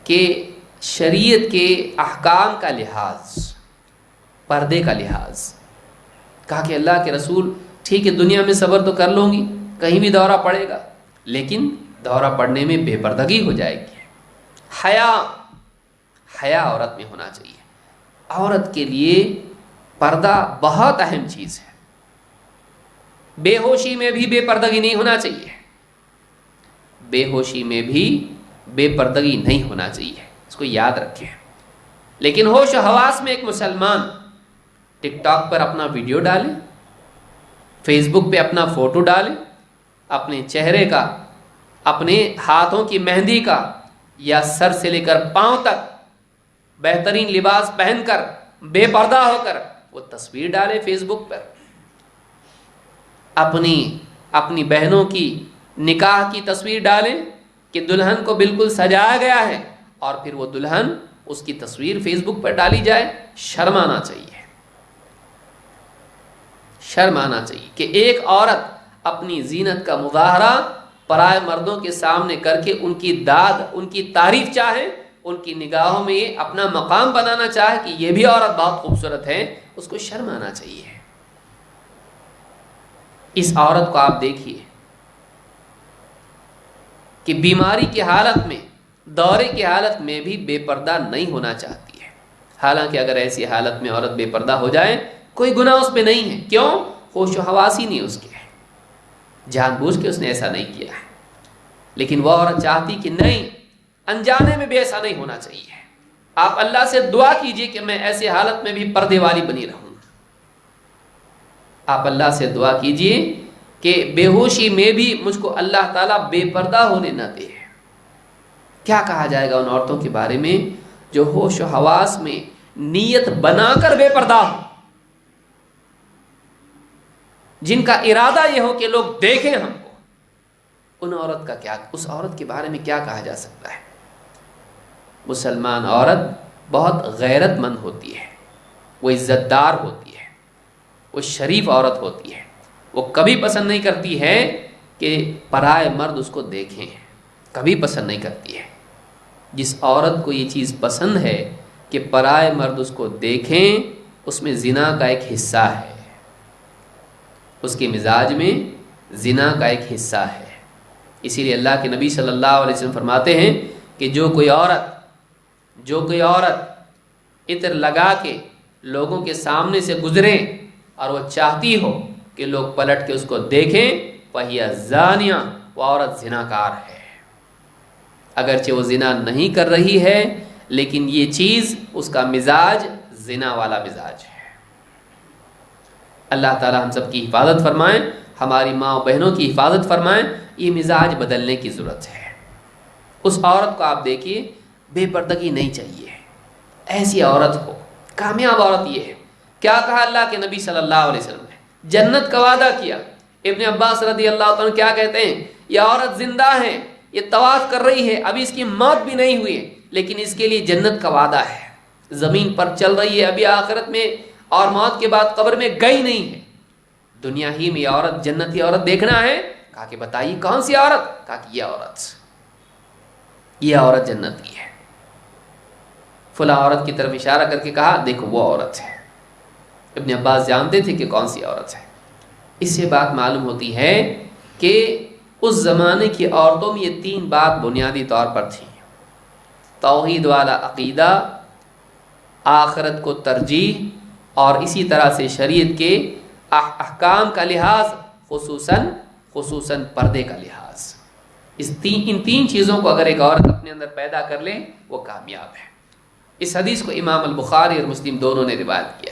کہ شریعت کے احکام کا لحاظ، پردے کا لحاظ، کہا کہ اللہ کے رسول ٹھیک ہے دنیا میں صبر تو کر لوں گی، کہیں بھی دورہ پڑے گا، لیکن دورہ پڑنے میں بے پردگی ہو جائے گی۔ حیا عورت میں ہونا چاہیے۔ عورت کے لیے پردہ بہت اہم چیز ہے۔ بے ہوشی میں بھی بے پردگی نہیں ہونا چاہیے، بے ہوشی میں بھی بے پردگی نہیں ہونا چاہیے، اس کو یاد رکھیں۔ لیکن ہوش و حواس میں ایک مسلمان ٹک ٹاک پر اپنا ویڈیو ڈالے، فیس بک پہ اپنا فوٹو ڈالے، اپنے چہرے کا، اپنے ہاتھوں کی مہندی کا، یا سر سے لے کر پاؤں تک بہترین لباس پہن کر بے پردہ ہو کر وہ تصویر ڈالے فیس بک پر، اپنی بہنوں کی نکاح کی تصویر ڈالیں کہ دلہن کو بالکل سجایا گیا ہے، اور پھر وہ دلہن اس کی تصویر فیس بک پر ڈالی جائے۔ شرم آنا چاہیے، شرم آنا چاہیے کہ ایک عورت اپنی زینت کا مظاہرہ پرائے مردوں کے سامنے کر کے ان کی داد، ان کی تعریف چاہے، ان کی نگاہوں میں یہ اپنا مقام بنانا چاہے کہ یہ بھی عورت بہت خوبصورت ہے، اس کو شرم آنا چاہیے۔ اس عورت کو آپ دیکھیے کہ بیماری کی حالت میں، دورے کی حالت میں بھی بے پردہ نہیں ہونا چاہتی ہے، حالانکہ اگر ایسی حالت میں عورت بے پردہ ہو جائے کوئی گناہ اس پہ نہیں ہے۔ کیوں؟ ہوش و حواس ہی نہیں اس کے، جان بوجھ کے اس نے ایسا نہیں کیا ہے، لیکن وہ عورت چاہتی کہ نہیں، انجانے میں بھی ایسا نہیں ہونا چاہیے۔ آپ اللہ سے دعا کیجئے کہ میں ایسی حالت میں بھی پردے والی بنی رہوں۔ آپ اللہ سے دعا کیجئے کہ بے ہوشی میں بھی مجھ کو اللہ تعالیٰ بے پردہ ہونے نہ دے۔ کیا کہا جائے گا ان عورتوں کے بارے میں جو ہوش و حواس میں نیت بنا کر بے پردہ ہو، جن کا ارادہ یہ ہو کہ لوگ دیکھیں ہم کو، اس عورت کے بارے میں کیا کہا جا سکتا ہے؟ مسلمان عورت بہت غیرت مند ہوتی ہے، وہ عزت دار ہوتی ہے، وہ شریف عورت ہوتی ہے، وہ کبھی پسند نہیں کرتی ہے کہ پرائے مرد اس کو دیکھیں، کبھی پسند نہیں کرتی ہے۔ جس عورت کو یہ چیز پسند ہے کہ پرائے مرد اس کو دیکھیں، اس میں زنا کا ایک حصہ ہے، اس کے مزاج میں زنا کا ایک حصہ ہے۔ اسی لیے اللہ کے نبی صلی اللہ علیہ وسلم فرماتے ہیں کہ جو کوئی عورت عطر لگا کے لوگوں کے سامنے سے گزرے اور وہ چاہتی ہو کہ لوگ پلٹ کے اس کو دیکھیں، فَهِيَ زَانِيَةٌ، وہ عورت زناکار ہے۔ اگرچہ وہ زنا نہیں کر رہی ہے، لیکن یہ چیز اس کا مزاج زنا والا مزاج ہے۔ اللہ تعالی ہم سب کی حفاظت فرمائیں، ہماری ماں و بہنوں کی حفاظت فرمائیں۔ یہ مزاج بدلنے کی ضرورت ہے۔ اس عورت کو آپ دیکھیے، بے پردگی نہیں چاہیے، ایسی عورت ہو، کامیاب عورت یہ ہے۔ کیا کہا اللہ کے نبی صلی اللہ علیہ وسلم نے؟ جنت کا وعدہ کیا۔ ابن عباس رضی اللہ عنہ کیا کہتے ہیں؟ یہ عورت زندہ ہے، یہ طواف کر رہی ہے، ابھی اس کی موت بھی نہیں ہوئی ہے، لیکن اس کے لیے جنت کا وعدہ ہے، زمین پر چل رہی ہے، ابھی آخرت میں اور موت کے بعد قبر میں گئی نہیں ہے، دنیا ہی میں یہ عورت جنتی عورت دیکھنا ہے۔ کہا کہ بتائیے کون سی عورت؟ کہا کہ یہ عورت جنتی ہے۔ فلاں عورت کی طرف اشارہ کر کے کہا دیکھو وہ عورت ہے۔ ابن عباس جانتے تھے کہ کون سی عورت ہے۔ اس سے بات معلوم ہوتی ہے کہ اس زمانے کی عورتوں میں یہ تین بات بنیادی طور پر تھی: توحید والا عقیدہ، آخرت کو ترجیح، اور اسی طرح سے شریعت کے احکام کا لحاظ، خصوصاً پردے کا لحاظ۔ ان تین چیزوں کو اگر ایک عورت اپنے اندر پیدا کر لے وہ کامیاب ہے۔ اس حدیث کو امام البخاری اور مسلم دونوں نے روایت کیا۔